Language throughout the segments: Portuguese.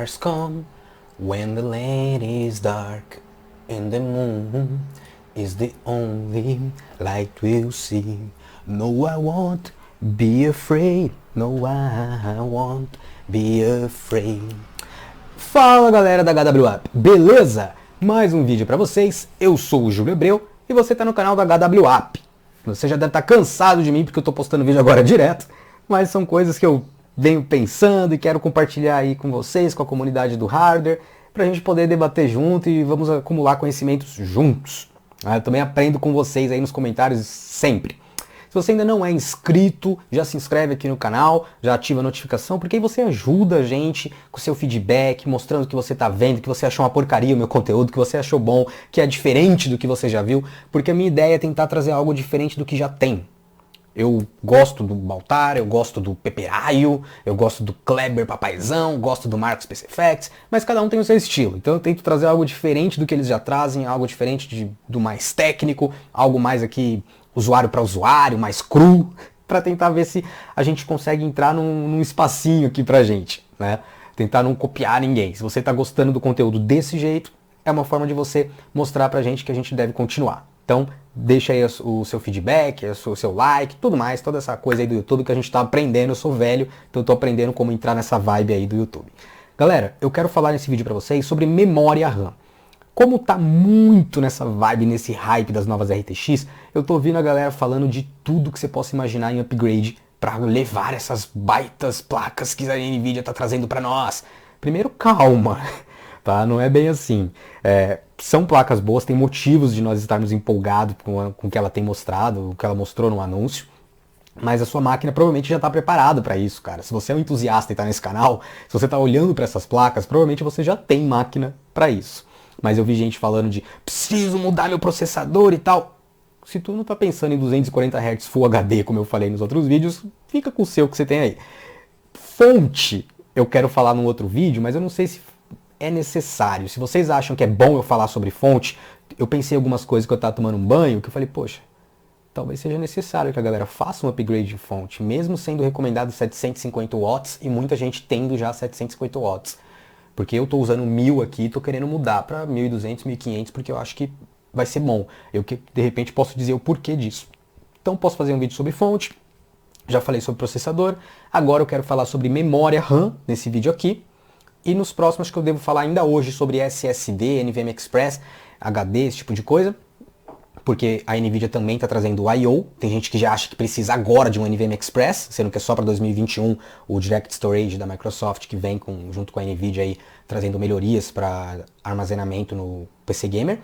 stars come when the land is dark and the moon is the only light we'll see. No, I won't be afraid. No, I won't be afraid. Fala galera da HWAP, beleza? Mais um vídeo pra vocês. Eu sou o Júlio Abreu e você tá no canal da HWAP. Você já deve estar cansado de mim porque eu tô postando vídeo agora direto, mas são coisas que eu venho pensando e quero compartilhar aí com vocês, com a comunidade do hardware, pra gente poder debater junto e vamos acumular conhecimentos juntos. Eu também aprendo com vocês aí nos comentários sempre. Se você ainda não é inscrito, já se inscreve aqui no canal, já ativa a notificação, porque aí você ajuda a gente com o seu feedback, mostrando o que você tá vendo, que você achou uma porcaria o meu conteúdo, que você achou bom, que é diferente do que você já viu, porque a minha ideia é tentar trazer algo diferente do que já tem. Eu gosto do Baltar, eu gosto do Peperaio, eu gosto do Kleber Papaizão, gosto do Marcos PC Effects, mas cada um tem o seu estilo. Então eu tento trazer algo diferente do que eles já trazem, algo diferente do mais técnico, algo mais aqui usuário para usuário, mais cru, para tentar ver se a gente consegue entrar num espacinho aqui pra gente, né? Tentar não copiar ninguém. Se você tá gostando do conteúdo desse jeito, é uma forma de você mostrar pra gente que a gente deve continuar. Então, deixa aí o seu feedback, o seu like, tudo mais, toda essa coisa aí do YouTube que a gente tá aprendendo. Eu sou velho, então eu tô aprendendo como entrar nessa vibe aí do YouTube. Galera, eu quero falar nesse vídeo pra vocês sobre memória RAM. Como tá muito nessa vibe, nesse hype das novas RTX, eu tô ouvindo a galera falando de tudo que você possa imaginar em upgrade para levar essas baitas placas que a Nvidia tá trazendo para nós. Primeiro, calma, tá? Não é bem assim. São placas boas, tem motivos de nós estarmos empolgados com o que ela tem mostrado, o que ela mostrou no anúncio. Mas a sua máquina provavelmente já está preparada para isso, cara. Se você é um entusiasta e está nesse canal, se você está olhando para essas placas, provavelmente você já tem máquina para isso. Mas eu vi gente falando de preciso mudar meu processador e tal. Se tu não tá pensando em 240 Hz Full HD, como eu falei nos outros vídeos, fica com o seu que você tem aí. Fonte, eu quero falar num outro vídeo, mas eu não sei se é necessário. Se vocês acham que é bom eu falar sobre fonte, eu pensei em algumas coisas que eu tava tomando um banho, que eu falei, poxa, talvez seja necessário que a galera faça um upgrade de fonte, mesmo sendo recomendado 750 watts e muita gente tendo já 750 watts. Porque eu tô usando 1000 aqui e tô querendo mudar para 1200, 1500, porque eu acho que vai ser bom. Eu que de repente posso dizer o porquê disso. Então posso fazer um vídeo sobre fonte, já falei sobre processador, agora eu quero falar sobre memória RAM nesse vídeo aqui. E nos próximos que eu devo falar ainda hoje sobre SSD, NVMe Express, HD, esse tipo de coisa. Porque a Nvidia também está trazendo o I/O. Tem gente que já acha que precisa agora de um NVMe Express, sendo que é só para 2021 o Direct Storage da Microsoft que vem junto com a Nvidia aí trazendo melhorias para armazenamento no PC Gamer.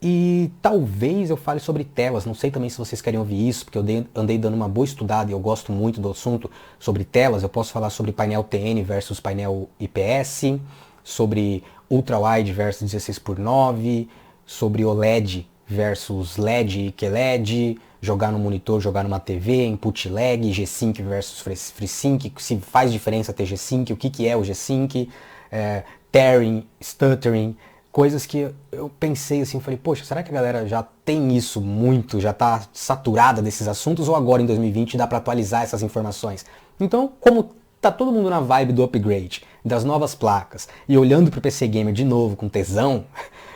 E talvez eu fale sobre telas, não sei também se vocês querem ouvir isso, porque eu andei dando uma boa estudada e eu gosto muito do assunto sobre telas. Eu posso falar sobre painel TN versus painel IPS, sobre Ultra-Wide versus 16:9, sobre OLED versus LED e QLED, jogar no monitor, jogar numa TV, input lag, G-Sync versus FreeSync, se faz diferença ter G-Sync, o que é o G-Sync, tearing, stuttering, coisas que eu pensei assim, falei, poxa, será que a galera já tem isso muito, já tá saturada desses assuntos, ou agora em 2020 dá para atualizar essas informações? Então, como tá todo mundo na vibe do upgrade, das novas placas, e olhando pro PC Gamer de novo com tesão,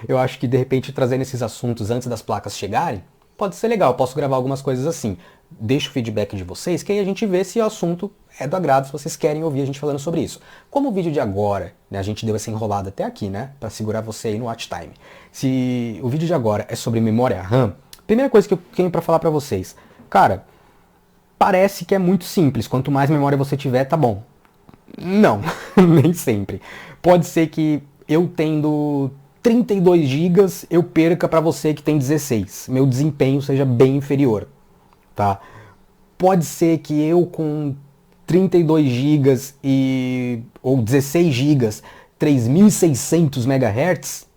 eu acho que de repente trazendo esses assuntos antes das placas chegarem, pode ser legal, posso gravar algumas coisas assim. Deixo o feedback de vocês, que aí a gente vê se o assunto é do agrado, se vocês querem ouvir a gente falando sobre isso. Como o vídeo de agora, né, a gente deu essa enrolada até aqui, né, pra segurar você aí no watch time. Se o vídeo de agora é sobre memória RAM, primeira coisa que eu tenho pra falar pra vocês, cara, parece que é muito simples, quanto mais memória você tiver, tá bom. Não, nem sempre. Pode ser que eu tendo 32 GB eu perca para você que tem 16. Meu desempenho seja bem inferior, tá? Pode ser que eu com 32 GB ou 16 GB, 3600 MHz,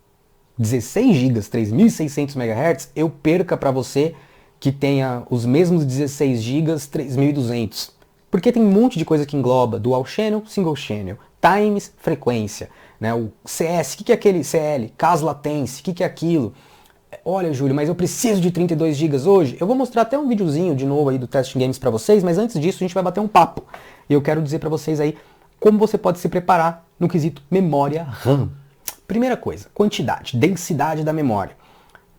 16 GB, 3600 MHz, eu perca para você que tenha os mesmos 16 GB, 3200. Porque tem um monte de coisa que engloba dual channel, single channel, times, frequência, né? O CS, o que é aquele CL? Cas latência, o que é aquilo? Olha, Júlio, mas eu preciso de 32 GB hoje. Eu vou mostrar até um videozinho de novo aí do Testing Games para vocês, mas antes disso a gente vai bater um papo. E eu quero dizer para vocês aí como você pode se preparar no quesito memória RAM. Primeira coisa, quantidade, densidade da memória.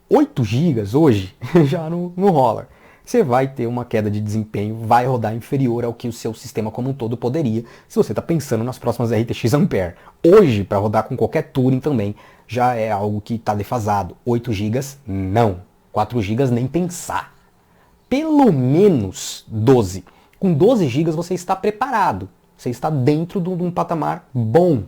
8 GB hoje já não rola. Você vai ter uma queda de desempenho, vai rodar inferior ao que o seu sistema como um todo poderia, se você está pensando nas próximas RTX Ampere. Hoje, para rodar com qualquer Turing também, já é algo que está defasado. 8 GB, não. 4 GB, nem pensar. Pelo menos 12. Com 12 GB você está preparado. Você está dentro de um patamar bom.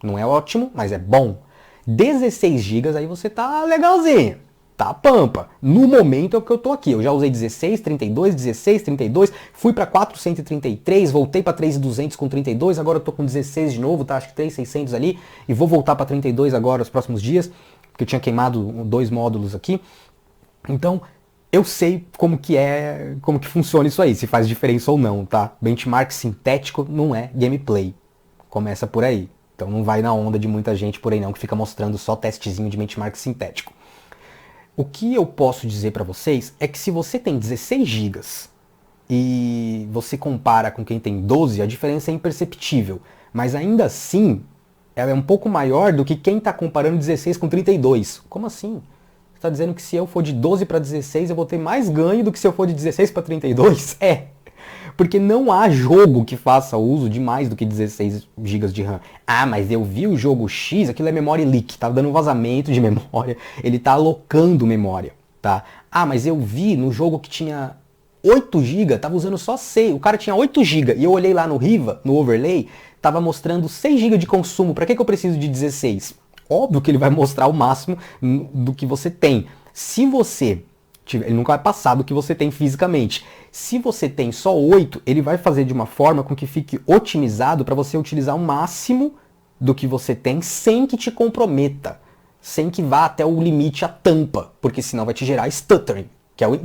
Não é ótimo, mas é bom. 16 GB aí você tá legalzinho. Tá pampa. No momento é o que eu tô aqui. Eu já usei 16, 32, 16, 32, fui para 433, voltei para 3.200 com 32, agora eu tô com 16 de novo, tá? Acho que 3.600 ali, e vou voltar para 32 agora nos próximos dias, porque eu tinha queimado 2 módulos aqui. Então, eu sei como que funciona isso aí, se faz diferença ou não, tá? Benchmark sintético não é gameplay. Começa por aí. Então não vai na onda de muita gente por aí não, que fica mostrando só testezinho de benchmark sintético. O que eu posso dizer para vocês é que se você tem 16 GB e você compara com quem tem 12, a diferença é imperceptível. Mas ainda assim, ela é um pouco maior do que quem está comparando 16 com 32. Como assim? Você está dizendo que se eu for de 12 para 16, eu vou ter mais ganho do que se eu for de 16 para 32? É. Porque não há jogo que faça uso de mais do que 16 GB de RAM. Ah, mas eu vi o jogo X, aquilo é memory leak, tá dando vazamento de memória, ele tá alocando memória, tá? Ah, mas eu vi no jogo que tinha 8 GB, tava usando só 6, o cara tinha 8 GB, e eu olhei lá no Riva, no overlay, tava mostrando 6 GB de consumo, pra que eu preciso de 16? Óbvio que ele vai mostrar o máximo do que você tem. Se você... ele nunca vai passar do que você tem fisicamente. Se você tem só 8, ele vai fazer de uma forma com que fique otimizado para você utilizar o máximo do que você tem sem que te comprometa. Sem que vá até o limite a tampa. Porque senão vai te gerar stuttering, que é o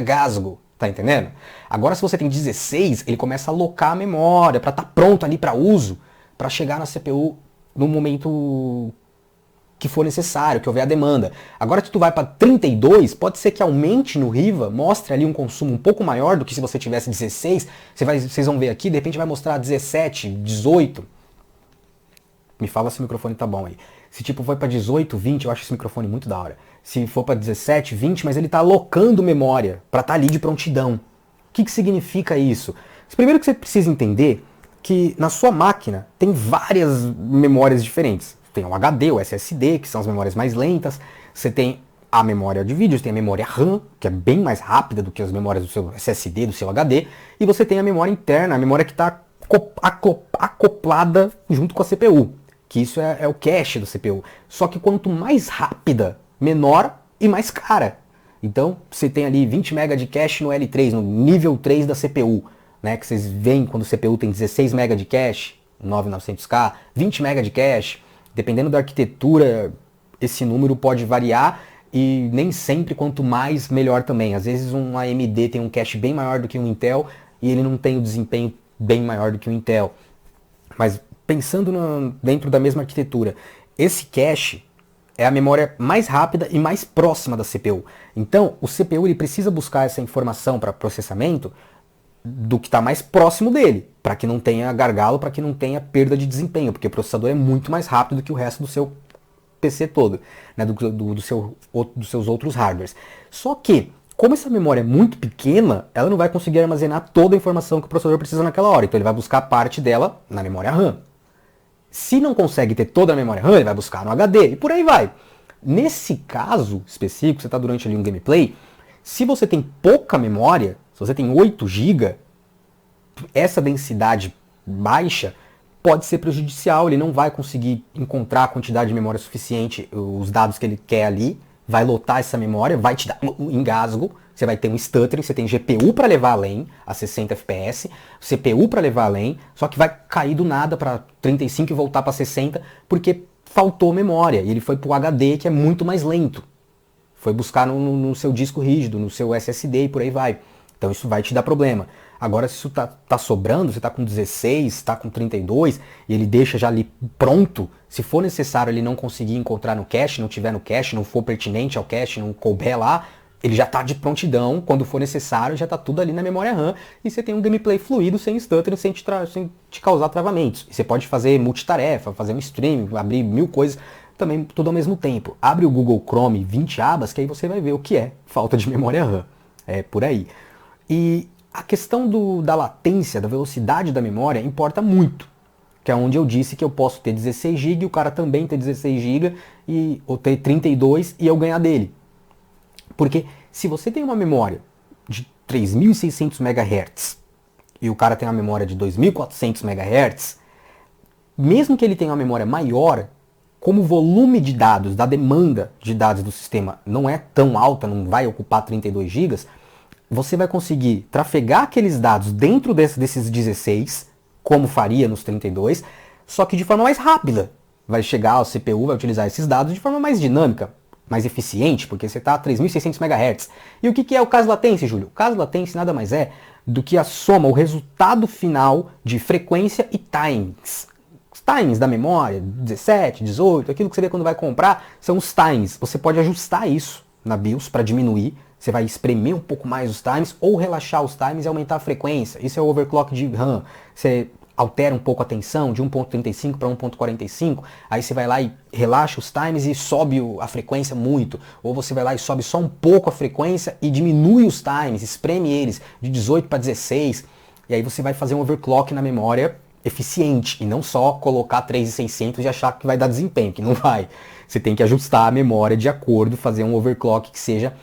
gasgo. Tá entendendo? Agora se você tem 16, ele começa a alocar a memória para estar pronto ali para uso, para chegar na CPU no momento que for necessário, que houver a demanda. Agora, se tu vai para 32, pode ser que aumente no Riva, mostre ali um consumo um pouco maior do que se você tivesse 16. Vocês vão ver aqui, de repente vai mostrar 17, 18. Me fala se o microfone tá bom aí. Se tipo for para 18, 20, eu acho esse microfone muito da hora. Se for para 17, 20, mas ele tá alocando memória para estar ali de prontidão. O que significa isso? Primeiro que você precisa entender que na sua máquina tem várias memórias diferentes. Tem o HD, o SSD, que são as memórias mais lentas. Você tem a memória de vídeo, você tem a memória RAM, que é bem mais rápida do que as memórias do seu SSD, do seu HD. E você tem a memória interna, a memória que está acoplada junto com a CPU. Que isso é o cache da CPU. Só que quanto mais rápida, menor e mais cara. Então, você tem ali 20 MB de cache no L3, no nível 3 da CPU. Né, que vocês veem quando o CPU tem 16 MB de cache, 9900K, 20 MB de cache. Dependendo da arquitetura, esse número pode variar e nem sempre quanto mais, melhor também. Às vezes um AMD tem um cache bem maior do que um Intel e ele não tem o desempenho bem maior do que o Intel. Mas pensando dentro da mesma arquitetura, esse cache é a memória mais rápida e mais próxima da CPU. Então, o CPU ele precisa buscar essa informação para processamento do que está mais próximo dele, para que não tenha gargalo, para que não tenha perda de desempenho, porque o processador é muito mais rápido do que o resto do seu PC todo, né, dos seus outros hardwares. Só que, como essa memória é muito pequena, ela não vai conseguir armazenar toda a informação que o processador precisa naquela hora, então ele vai buscar parte dela na memória RAM. Se não consegue ter toda a memória RAM, ele vai buscar no HD, e por aí vai. Nesse caso específico, você está durante ali um gameplay, se você tem pouca memória, se você tem 8 GB, essa densidade baixa pode ser prejudicial, ele não vai conseguir encontrar a quantidade de memória suficiente, os dados que ele quer ali, vai lotar essa memória, vai te dar um engasgo, você vai ter um stuttering, você tem GPU para levar além, a 60 FPS, CPU para levar além, só que vai cair do nada para 35 e voltar para 60, porque faltou memória, e ele foi para o HD, que é muito mais lento. Foi buscar no seu disco rígido, no seu SSD e por aí vai. Então isso vai te dar problema. Agora, se isso tá sobrando, você tá com 16, tá com 32, e ele deixa já ali pronto, se for necessário ele não conseguir encontrar no cache, não tiver no cache, não for pertinente ao cache, não couber lá, Ele já está de prontidão, quando for necessário, já está tudo ali na memória RAM e você tem um gameplay fluido, sem stutter, sem te causar travamentos. E você pode fazer multitarefa, fazer um stream, abrir 1000 coisas, também tudo ao mesmo tempo. Abre o Google Chrome 20 abas, que aí você vai ver o que é falta de memória RAM. É por aí. E a questão da latência, da velocidade da memória, importa muito. Que é onde eu disse que eu posso ter 16 GB e o cara também ter 16 GB ou ter 32 e eu ganhar dele. Porque se você tem uma memória de 3.600 MHz e o cara tem uma memória de 2.400 MHz, mesmo que ele tenha uma memória maior, como o volume de dados, da demanda de dados do sistema não é tão alta, não vai ocupar 32 GB, você vai conseguir trafegar aqueles dados dentro desses 16, como faria nos 32, só que de forma mais rápida. Vai chegar, o CPU vai utilizar esses dados de forma mais dinâmica, mais eficiente, porque você está a 3.600 MHz. E o que é o caso latência, Júlio? O caso latência nada mais é do que a soma, o resultado final de frequência e timings. Os timings da memória, 17, 18, aquilo que você vê quando vai comprar, são os timings. Você pode ajustar isso na BIOS para diminuir. Você vai espremer um pouco mais os times ou relaxar os times e aumentar a frequência. Isso é o overclock de RAM. Você altera um pouco a tensão de 1.35 para 1.45, aí você vai lá e relaxa os times e sobe a frequência muito. Ou você vai lá e sobe só um pouco a frequência e diminui os times, espreme eles de 18 para 16. E aí você vai fazer um overclock na memória eficiente e não só colocar 3.600 e achar que vai dar desempenho, que não vai. Você tem que ajustar a memória de acordo, fazer um overclock que seja...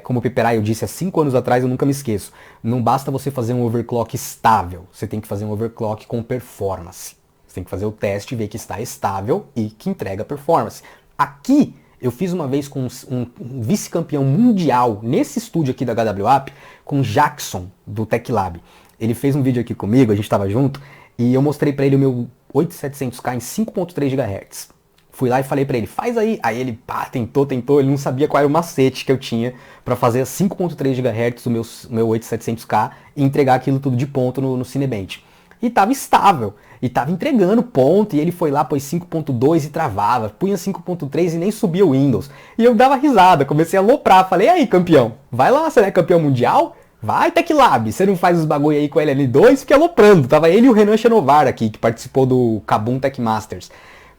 como o Piperai eu disse há 5 anos atrás, eu nunca me esqueço. Não basta você fazer um overclock estável, você tem que fazer um overclock com performance. Você tem que fazer o teste e ver que está estável e que entrega performance. Aqui, eu fiz uma vez com um vice-campeão mundial, nesse estúdio aqui da HWAP, com Jackson, do TechLab. Ele fez um vídeo aqui comigo, a gente estava junto, e eu mostrei para ele o meu 8700K em 5.3 GHz. Fui lá e falei pra ele, faz aí. Aí ele, tentou, ele não sabia qual era o macete que eu tinha pra fazer a 5.3 GHz do meu 8700K e entregar aquilo tudo de ponto no Cinebench. E tava estável, e tava entregando ponto, e ele foi lá, pôs 5.2 e travava, punha 5.3 e nem subia o Windows. E eu dava risada, comecei a aloprar, falei, aí campeão, vai lá, você não é campeão mundial? Vai, TechLab, você não faz os bagulho aí com a LN2? Fiquei aloprando, tava ele e o Renan Chenovar aqui, que participou do Kabum Tech Masters.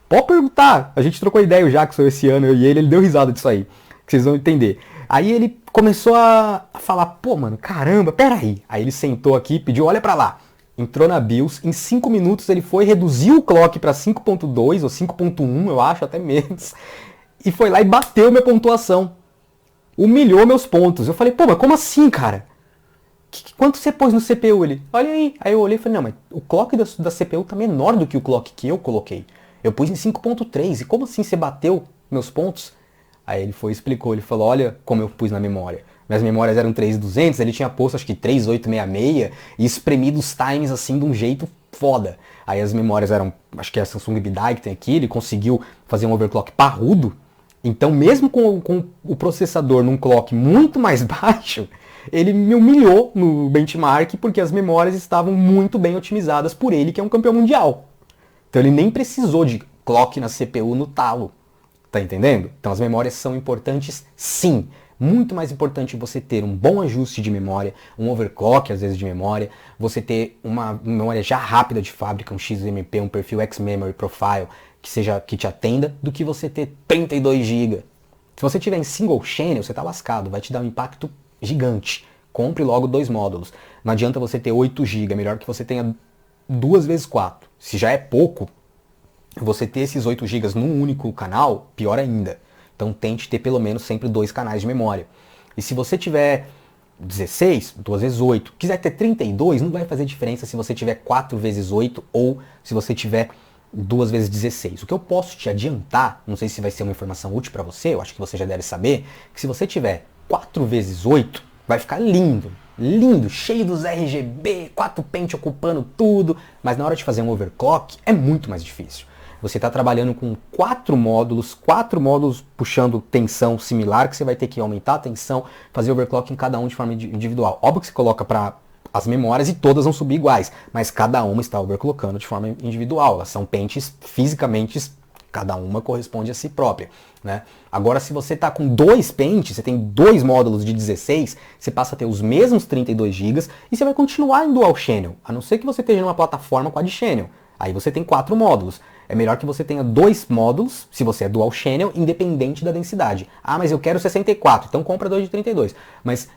Pode perguntar, a gente trocou ideia, o Jackson, esse ano, eu e ele deu risada disso aí, que vocês vão entender. Aí ele começou a falar, pô mano, caramba, peraí. Aí ele sentou aqui, pediu, olha pra lá. Entrou na BIOS, em 5 minutos ele foi, reduziu o clock pra 5.2 ou 5.1, eu acho, até menos. E foi lá e bateu minha pontuação. Humilhou meus pontos. Eu falei, pô, mas como assim, cara? Quanto você pôs no CPU? Ele, olha aí. Aí eu olhei e falei, não, mas o clock da CPU tá menor do que o clock que eu coloquei. Eu pus em 5.3, e como assim você bateu meus pontos? Aí ele foi e explicou, ele falou, olha como eu pus na memória. Minhas memórias eram 3.200, ele tinha posto acho que 3.866 e espremido os times assim de um jeito foda. Aí as memórias eram, acho que é a Samsung BDI que tem aqui, ele conseguiu fazer um overclock parrudo. Então mesmo com o processador num clock muito mais baixo, ele me humilhou no benchmark porque as memórias estavam muito bem otimizadas por ele, que é um campeão mundial. Então ele nem precisou de clock na CPU no talo, tá entendendo? Então as memórias são importantes sim. Muito mais importante você ter um bom ajuste de memória, um overclock às vezes de memória, você ter uma memória já rápida de fábrica, um XMP, um perfil X-Memory Profile, que te atenda, do que você ter 32 GB. Se você tiver em single channel, você tá lascado, vai te dar um impacto gigante. Compre logo 2 módulos. Não adianta você ter 8 GB, é melhor que você tenha 2 vezes 4. Se já é pouco, você ter esses 8 GB num único canal, pior ainda. Então tente ter pelo menos sempre 2 canais de memória. E se você tiver 16, 2 vezes 8, quiser ter 32, não vai fazer diferença se você tiver 4 vezes 8 ou se você tiver 2 vezes 16. O que eu posso te adiantar, não sei se vai ser uma informação útil para você, eu acho que você já deve saber, que se você tiver 4 vezes 8, vai ficar lindo. Lindo, cheio dos RGB, 4 pente ocupando tudo, mas na hora de fazer um overclock é muito mais difícil. Você está trabalhando com 4 módulos puxando tensão similar, que você vai ter que aumentar a tensão, fazer overclock em cada um de forma individual. Óbvio que você coloca para as memórias e todas vão subir iguais, mas cada uma está overclockando de forma individual. Elas são pentes fisicamente Cada uma corresponde a si própria, né? Agora, se você está com 2 pentes, você tem 2 módulos de 16, você passa a ter os mesmos 32 GB e você vai continuar em Dual Channel, a não ser que você esteja numa plataforma Quad Channel. Aí você tem 4 módulos. É melhor que você tenha 2 módulos, se você é Dual Channel, independente da densidade. Ah, mas eu quero 64, então compra 2 de 32. Mas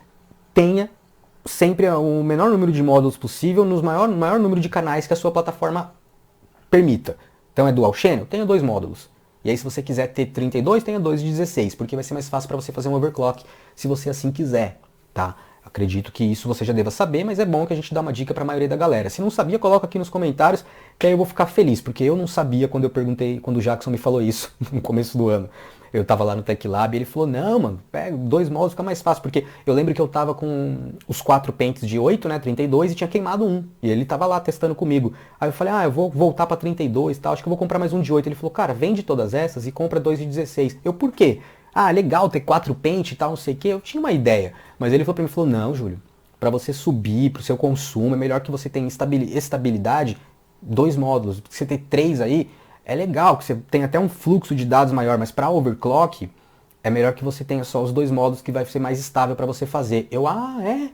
tenha sempre o menor número de módulos possível no maior número de canais que a sua plataforma permita. Então é Dual Channel? Tenha 2 módulos. E aí se você quiser ter 32, tenha 2 de 16, porque vai ser mais fácil para você fazer um overclock, se você assim quiser, tá? Acredito que isso você já deva saber, mas é bom que a gente dá uma dica para a maioria da galera. Se não sabia, coloca aqui nos comentários, que aí eu vou ficar feliz, porque eu não sabia quando eu perguntei, quando o Jackson me falou isso no começo do ano. Eu tava lá no Tech Lab e ele falou, não, mano, pega 2 módulos, fica mais fácil, porque eu lembro que eu tava com os 4 pentes de 8, né, 32, e tinha queimado um, e ele tava lá testando comigo. Aí eu falei, eu vou voltar pra 32 e tal, acho que eu vou comprar mais um de 8. Ele falou, cara, vende todas essas e compra 2 de 16. Eu, por quê? Legal ter 4 pentes e tal, não sei o quê. Eu tinha uma ideia, mas ele falou pra mim, não, Júlio, pra você subir, pro seu consumo, é melhor que você tenha estabilidade, 2 módulos, porque você ter 3 aí, é legal, que você tem até um fluxo de dados maior, mas para overclock é melhor que você tenha só os 2 módulos que vai ser mais estável para você fazer. Eu,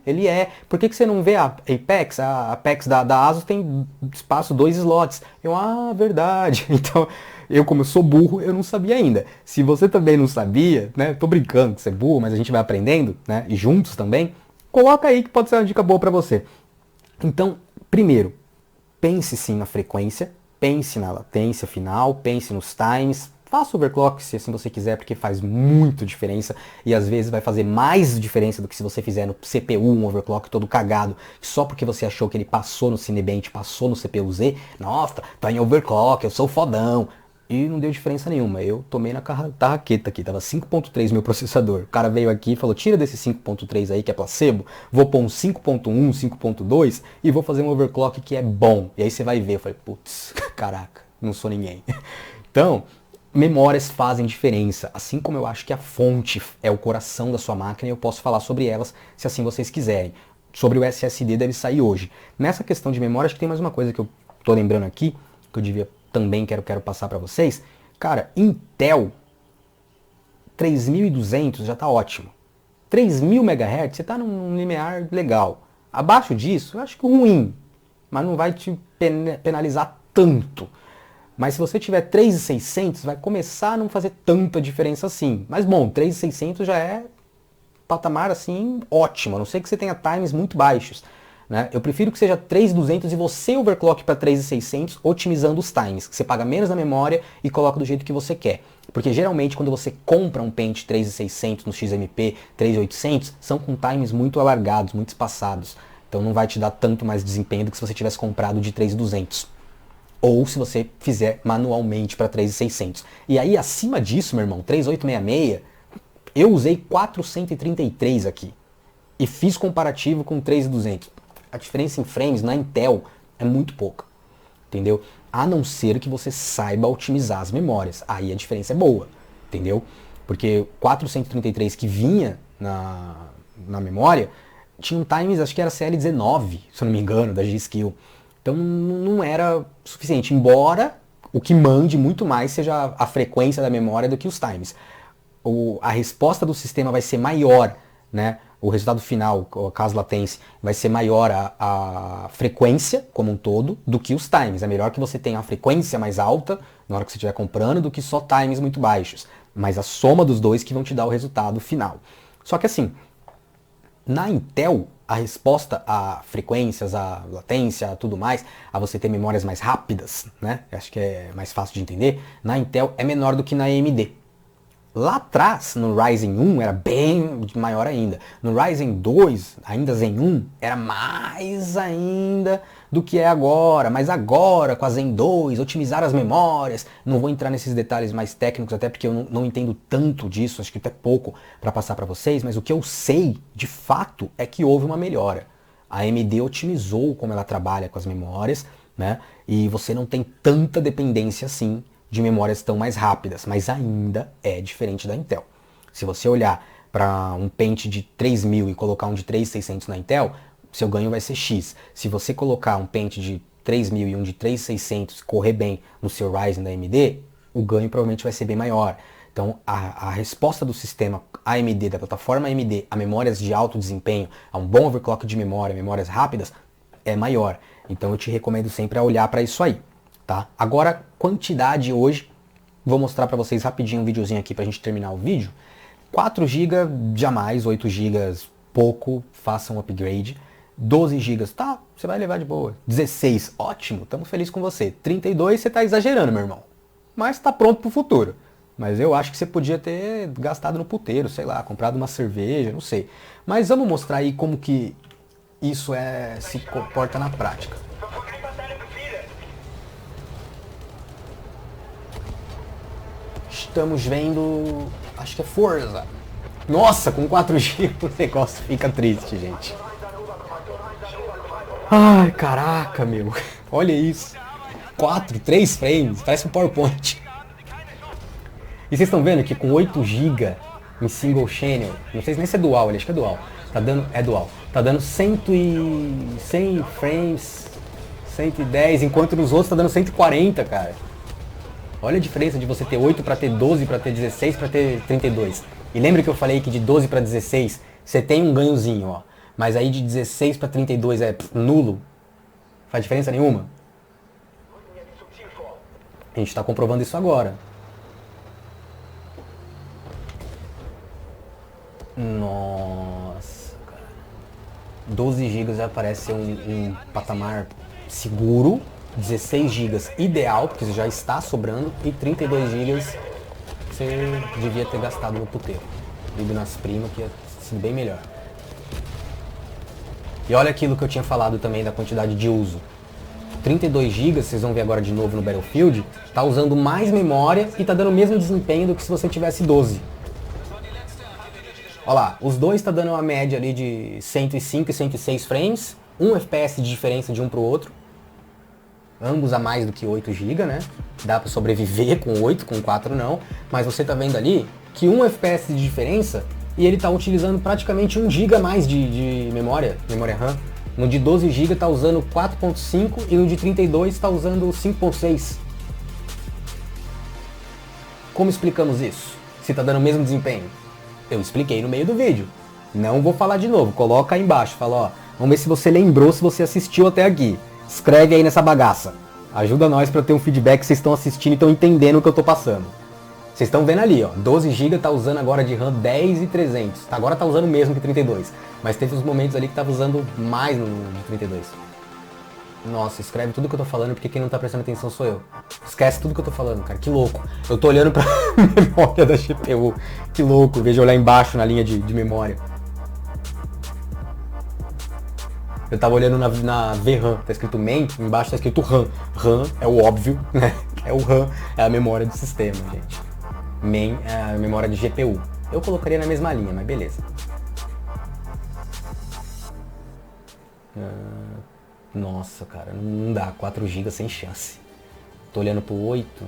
ele é. Por que você não vê a Apex? A Apex da ASUS tem espaço 2 slots. Eu, verdade. Então, eu como eu sou burro, eu não sabia ainda. Se você também não sabia, né, tô brincando que você é burro, mas a gente vai aprendendo, né, e juntos também, coloca aí que pode ser uma dica boa para você. Então, primeiro, pense sim na frequência, pense na latência final, pense nos times, faça overclock se assim você quiser, porque faz muito diferença e às vezes vai fazer mais diferença do que se você fizer no CPU um overclock todo cagado, só porque você achou que ele passou no Cinebench, passou no CPU-Z, nossa, tá em overclock, eu sou fodão. E não deu diferença nenhuma, eu tomei na tarraqueta aqui, tava 5.3 meu processador. O cara veio aqui e falou, tira desse 5.3 aí que é placebo, vou pôr um 5.1, 5.2 e vou fazer um overclock que é bom. E aí você vai ver, eu falei, putz, caraca, não sou ninguém. Então, memórias fazem diferença, assim como eu acho que a fonte é o coração da sua máquina e eu posso falar sobre elas se assim vocês quiserem. Sobre o SSD deve sair hoje. Nessa questão de memória, acho que tem mais uma coisa que eu tô lembrando aqui, que eu devia também quero passar para vocês. Cara, Intel 3200 já tá ótimo. 3000 MHz você tá num limiar legal. Abaixo disso, eu acho que ruim, mas não vai te penalizar tanto. Mas se você tiver 3600, vai começar a não fazer tanta diferença assim. Mas bom, 3600 já é patamar assim ótimo, a não ser que você tenha times muito baixos. Né? Eu prefiro que seja 3200 e você overclock para 3600, otimizando os times, que você paga menos na memória e coloca do jeito que você quer. Porque geralmente quando você compra um pente 3600 no XMP 3800, são com times muito alargados, muito espaçados. Então não vai te dar tanto mais desempenho do que se você tivesse comprado de 3200. Ou se você fizer manualmente para 3600. E aí acima disso, meu irmão, 3866, eu usei 433 aqui. E fiz comparativo com 3200. A diferença em frames na Intel é muito pouca, entendeu? A não ser que você saiba otimizar as memórias. Aí a diferença é boa, entendeu? Porque 433 que vinha na memória, tinha um times, acho que era CL19, se eu não me engano, da G-Skill. Então não era suficiente, embora o que mande muito mais seja a frequência da memória do que os times. A resposta do sistema vai ser maior, né? O resultado final, o caso latência, vai ser maior a frequência como um todo do que os times. É melhor que você tenha a frequência mais alta na hora que você estiver comprando do que só times muito baixos. Mas a soma dos dois que vão te dar o resultado final. Só que assim, na Intel, a resposta a frequências, a latência, a tudo mais, a você ter memórias mais rápidas, né? Acho que é mais fácil de entender. Na Intel é menor do que na AMD. Lá atrás, no Ryzen 1, era bem maior ainda. No Ryzen 2, ainda Zen 1, era mais ainda do que é agora. Mas agora, com a Zen 2, otimizar as memórias. Não vou entrar nesses detalhes mais técnicos, até porque eu não entendo tanto disso, acho que até pouco para passar para vocês. Mas o que eu sei, de fato, é que houve uma melhora. A AMD otimizou como ela trabalha com as memórias, né? E você não tem tanta dependência assim de memórias tão mais rápidas, mas ainda é diferente da Intel. Se você olhar para um pente de 3000 e colocar um de 3600 na Intel, seu ganho vai ser X. Se você colocar um pente de 3000 e um de 3600 correr bem no seu Ryzen da AMD, o ganho provavelmente vai ser bem maior. Então a resposta do sistema AMD, da plataforma AMD, a memórias de alto desempenho, a um bom overclock de memória, memórias rápidas, é maior. Então eu te recomendo sempre a olhar para isso aí, tá? Agora, quantidade hoje, vou mostrar para vocês rapidinho um videozinho aqui pra gente terminar o vídeo. 4 GB jamais, 8 GB pouco, faça um upgrade. 12 GB, tá, você vai levar de boa. 16, ótimo, estamos felizes com você. 32, você tá exagerando, meu irmão. Mas tá pronto pro futuro. Mas eu acho que você podia ter gastado no puteiro, sei lá, comprado uma cerveja, não sei. Mas vamos mostrar aí como que isso se comporta na prática. Estamos vendo, acho que é Forza. Nossa, com 4G o negócio fica triste, gente. Ai, caraca, meu. Olha isso. 3 frames, parece um PowerPoint. E vocês estão vendo que com 8 GB em single channel, não sei nem se é dual, acho que é dual. É dual. Tá dando 100 frames, 110, enquanto nos outros tá dando 140, cara. Olha a diferença de você ter 8 para ter 12, para ter 16, para ter 32. E lembra que eu falei que de 12 para 16 você tem um ganhozinho, ó. Mas aí de 16 para 32 é nulo. Faz diferença nenhuma. A gente está comprovando isso agora. Nossa, cara. 12 GB já parece ser um patamar seguro. 16 GB ideal, porque já está sobrando. E 32 GB você devia ter gastado no puteiro. Lido nas primas, que ia ser bem melhor. E olha aquilo que eu tinha falado também da quantidade de uso. 32 GB, vocês vão ver agora de novo no Battlefield, tá usando mais memória e tá dando o mesmo desempenho do que se você tivesse 12. Olha lá, os dois tá dando uma média ali de 105 e 106 frames, 1 FPS de diferença de um pro outro. Ambos a mais do que 8 GB, né? Dá para sobreviver com 8, com 4 não. Mas você tá vendo ali que 1 FPS de diferença e ele tá utilizando praticamente 1 GB a mais de memória RAM. No de 12 GB tá usando 4.5 e no de 32 tá usando 5.6. Como explicamos isso? Se tá dando o mesmo desempenho? Eu expliquei no meio do vídeo. Não vou falar de novo, coloca aí embaixo, fala ó, vamos ver se você lembrou, se você assistiu até aqui. Escreve aí nessa bagaça. Ajuda nós para ter um feedback que vocês estão assistindo e estão entendendo o que eu tô passando. Vocês estão vendo ali, ó, 12 GB tá usando agora de RAM 10 e 300. Agora tá usando mesmo que 32. Mas teve uns momentos ali que tava usando mais no de 32. Nossa, escreve tudo que eu tô falando, porque quem não tá prestando atenção sou eu. Esquece tudo que eu tô falando, cara. Que louco. Eu tô olhando pra memória da GPU. Que louco. Veja olhar embaixo na linha de memória. Eu tava olhando na VRAM, tá escrito main, embaixo tá escrito RAM. RAM é o óbvio, né? É o RAM, é a memória do sistema, gente. Main é a memória de GPU. Eu colocaria na mesma linha, mas beleza. Nossa, cara, não dá. 4 GB sem chance. Tô olhando pro 8.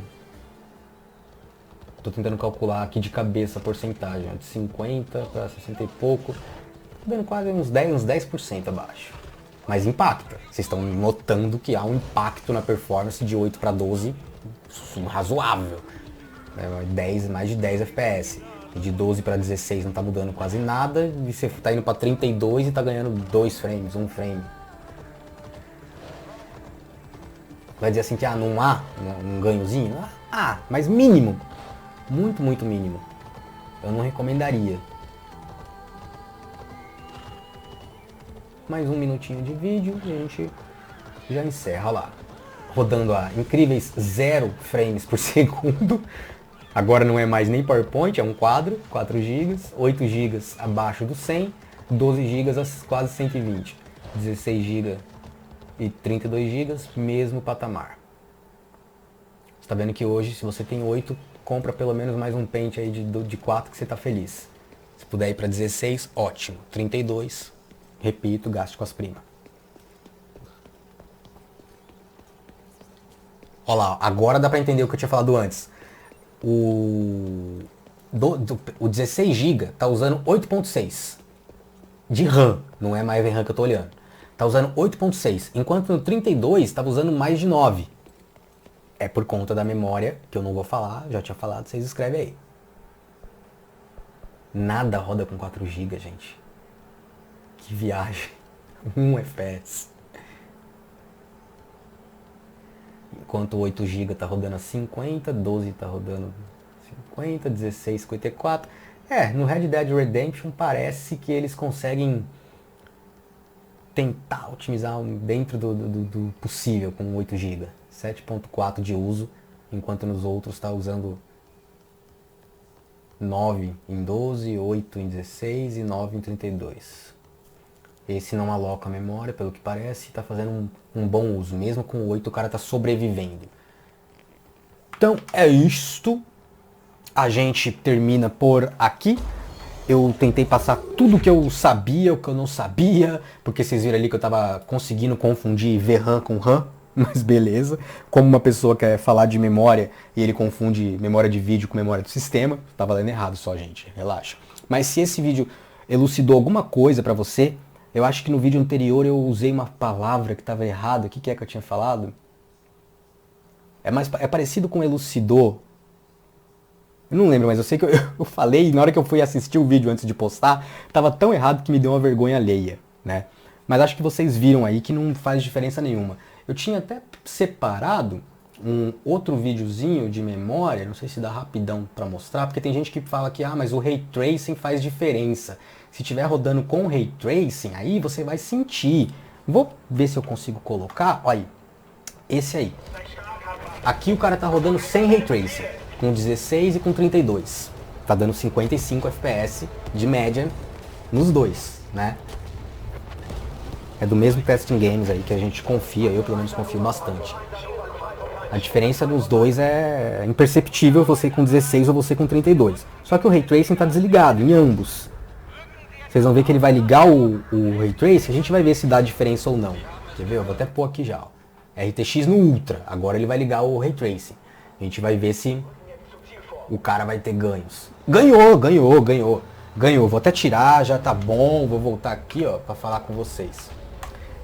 Tô tentando calcular aqui de cabeça a porcentagem. De 50 para 60 e pouco. Tô dando quase uns 10% abaixo. Mas impacta. Vocês estão notando que há um impacto na performance de 8 para 12 razoável. Mais de 10 FPS. De 12 para 16 não tá mudando quase nada. E você tá indo para 32 e tá ganhando 2 frames, 1 frame. Vai dizer assim que não há um ganhozinho? Mas mínimo. Muito, muito mínimo. Eu não recomendaria. Mais um minutinho de vídeo e a gente já encerra lá. Rodando a incríveis 0 frames por segundo. Agora não é mais nem PowerPoint, é um quadro. 4 GB, 8 GB abaixo do 100, 12 GB a quase 120, 16 GB e 32 GB, mesmo patamar. Você tá vendo que hoje, se você tem 8, compra pelo menos mais um pente aí de 4 que você tá feliz. Se puder ir para 16, ótimo. 32, repito, gaste com as primas. Olha lá, agora dá para entender o que eu tinha falado antes. O 16 GB tá usando 8.6 de RAM, não é mais RAM que eu tô olhando. Tá usando 8.6, enquanto no 32 estava usando mais de 9. É por conta da memória, que eu não vou falar, já tinha falado, vocês escrevem aí. Nada roda com 4 GB, gente. Que viagem. 1 FPS. Enquanto 8 GB tá rodando a 50, 12 tá rodando 50, 16, 54. No Red Dead Redemption parece que eles conseguem tentar otimizar dentro do possível com 8 GB. 7.4 de uso, enquanto nos outros está usando 9 em 12, 8 em 16 e 9 em 32. Esse não aloca a memória, pelo que parece, e está fazendo um bom uso. Mesmo com 8 o cara está sobrevivendo. Então é isto. A gente termina por aqui. Eu tentei passar tudo que eu sabia, o que eu não sabia, porque vocês viram ali que eu estava conseguindo confundir VRAM com RAM, mas beleza. Como uma pessoa quer falar de memória e ele confunde memória de vídeo com memória do sistema, tava lendo errado só, gente, relaxa. Mas se esse vídeo elucidou alguma coisa pra você, eu acho que no vídeo anterior eu usei uma palavra que estava errada. O que é que eu tinha falado? É parecido com elucidou. Eu não lembro, mas eu sei que eu falei, e na hora que eu fui assistir o vídeo antes de postar, tava tão errado que me deu uma vergonha alheia, né? Mas acho que vocês viram aí que não faz diferença nenhuma. Eu tinha até separado um outro videozinho de memória, não sei se dá rapidão pra mostrar, porque tem gente que fala que, mas o Ray Tracing faz diferença. Se estiver rodando com Ray Tracing, aí você vai sentir. Vou ver se eu consigo colocar, olha aí, esse aí. Aqui o cara tá rodando sem Ray Tracing, com 16 e com 32. Tá dando 55 FPS de média nos dois, né? É do mesmo Testing Games aí que a gente confia, eu pelo menos confio bastante. A diferença dos dois é imperceptível, você com 16 ou você com 32. Só que o Ray Tracing tá desligado em ambos. Vocês vão ver que ele vai ligar o Ray Tracing, a gente vai ver se dá diferença ou não. Quer ver? Eu vou até pôr aqui já, ó. RTX no Ultra, agora ele vai ligar o Ray Tracing. A gente vai ver se o cara vai ter ganhos. Ganhou. Vou até tirar, já tá bom. Vou voltar aqui, ó, pra falar com vocês.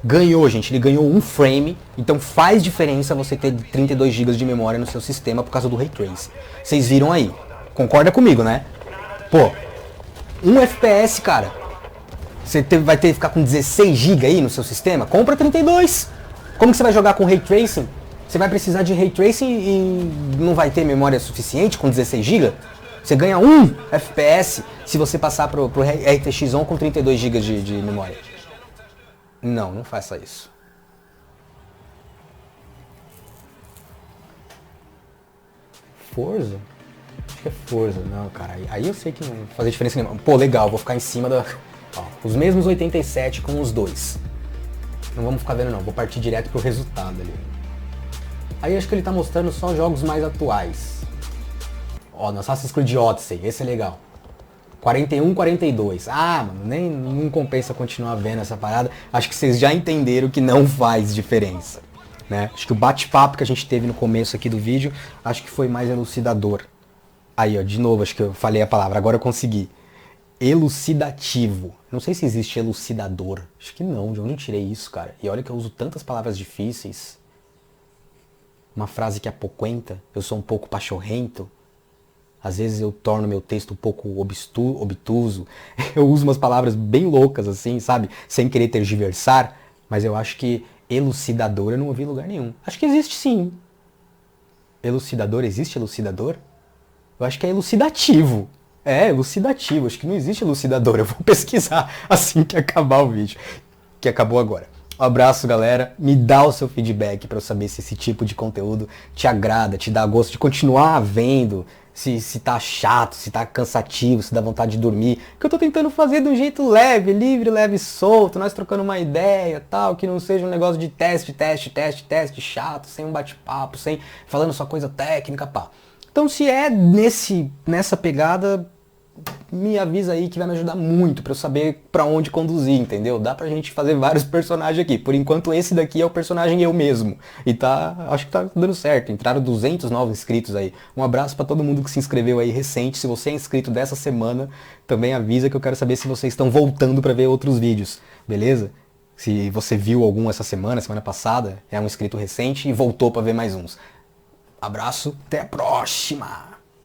Ganhou, gente. Ele ganhou um frame. Então faz diferença você ter 32 GB de memória no seu sistema por causa do Ray Tracing. Vocês viram aí. Concorda comigo, né? Pô, 1 FPS, cara. Você vai ter que ficar com 16 GB aí no seu sistema? Compra 32. Como que você vai jogar com Ray Tracing? Você vai precisar de Ray Tracing e não vai ter memória suficiente com 16 GB? Você ganha 1 FPS se você passar pro RTX On com 32 GB de memória. Não faça isso. Forza? Acho que é Forza. Não, cara. Aí eu sei que não faz diferença nenhuma. Pô, legal. Vou ficar em cima da... Ó, os mesmos 87 com os dois. Não vamos ficar vendo não. Vou partir direto pro resultado ali. Aí acho que ele tá mostrando só jogos mais atuais. Ó, no Assassin's Creed Odyssey, esse é legal. 41, 42. Mano, não compensa continuar vendo essa parada. Acho que vocês já entenderam que não faz diferença, né? Acho que o bate-papo que a gente teve no começo aqui do vídeo, acho que foi mais elucidador. Aí, ó, de novo, acho que eu falei a palavra, agora eu consegui. Elucidativo. Não sei se existe elucidador. Acho que não, de onde eu tirei isso, cara? E olha que eu uso tantas palavras difíceis. Uma frase que apoquenta, eu sou um pouco pachorrento. Às vezes eu torno meu texto um pouco obtuso. Eu uso umas palavras bem loucas assim, sabe? Sem querer tergiversar. Mas eu acho que elucidador eu não ouvi em lugar nenhum. Acho que existe sim. Elucidador, existe elucidador? Eu acho que é elucidativo. É, elucidativo. Acho que não existe elucidador. Eu vou pesquisar assim que acabar o vídeo. Que acabou agora. Um abraço, galera. Me dá o seu feedback para eu saber se esse tipo de conteúdo te agrada, te dá gosto de continuar vendo, se tá chato, se tá cansativo, se dá vontade de dormir. Que eu tô tentando fazer de um jeito leve, livre, leve, solto, nós trocando uma ideia, tal, que não seja um negócio de teste, chato, sem um bate-papo, sem falando só coisa técnica, pá. Então se é nessa pegada, me avisa aí que vai me ajudar muito pra eu saber pra onde conduzir, entendeu? Dá pra gente fazer vários personagens aqui. Por enquanto esse daqui é o personagem eu mesmo. E acho que tá dando certo. Entraram 200 novos inscritos aí. Um abraço pra todo mundo que se inscreveu aí recente. Se você é inscrito dessa semana, também avisa que eu quero saber se vocês estão voltando pra ver outros vídeos, beleza? Se você viu algum essa semana passada, é um inscrito recente e voltou pra ver mais uns. Abraço, até a próxima!